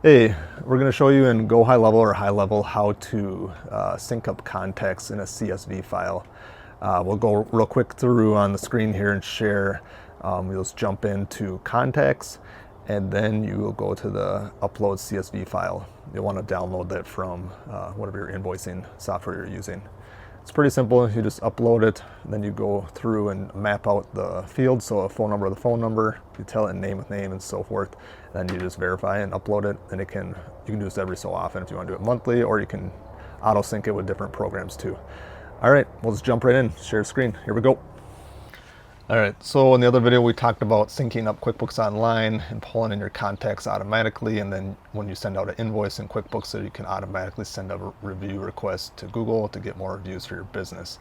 Hey, we're going to show you in GoHighLevel or HighLevel how to sync up contacts in a CSV file. We'll go real quick through on the screen here and share. You'll just jump into contacts and then you will go to the upload CSV file. You'll want to download that from whatever your invoicing software you're using. It's pretty simple. You just upload it, then you go through and map out the fields. So a phone number with a phone number, you tell it name with name and so forth. Then you just verify and upload it. And you can do this every so often if you want to do it monthly, or you can auto sync it with different programs too. All right, we'll just jump right in, share screen. Here we go. All right, so in the other video we talked about syncing up QuickBooks Online and pulling in your contacts automatically, and then when you send out an invoice in QuickBooks, so you can automatically send a review request to Google to get more reviews for your business.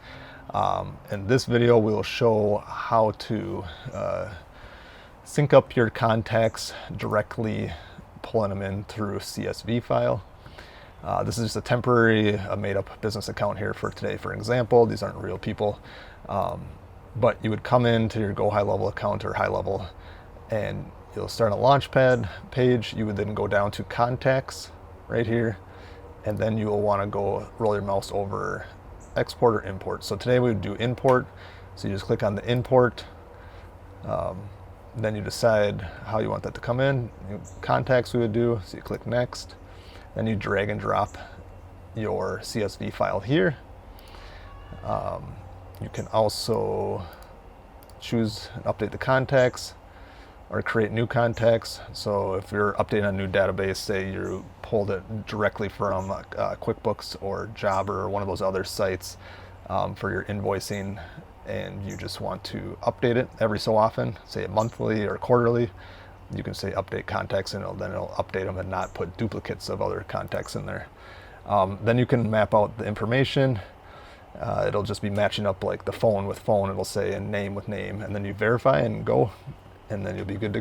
In this video we'll show how to sync up your contacts directly, pulling them in through a CSV file. This is just a temporary made-up business account here for today. For example, these aren't real people. But you would come into your GoHighLevel account or HighLevel and you'll start a Launchpad page. You would then go down to contacts right here, and then you will want to go roll your mouse over export or import. So today we would do import. So you just click on the import, then you decide how you want that to come in. Contacts we would do, so you click next, then you drag and drop your CSV file here. You can also choose and update the contacts or create new contacts. So if you're updating a new database, say you pulled it directly from QuickBooks or Jobber or one of those other sites for your invoicing, and you just want to update it every so often, say monthly or quarterly, you can say update contacts, and then it'll update them and not put duplicates of other contacts in there. Then you can map out the information. It'll just be matching up like the phone with phone. It'll say and name with name, and then you verify and go, and then you'll be good to go.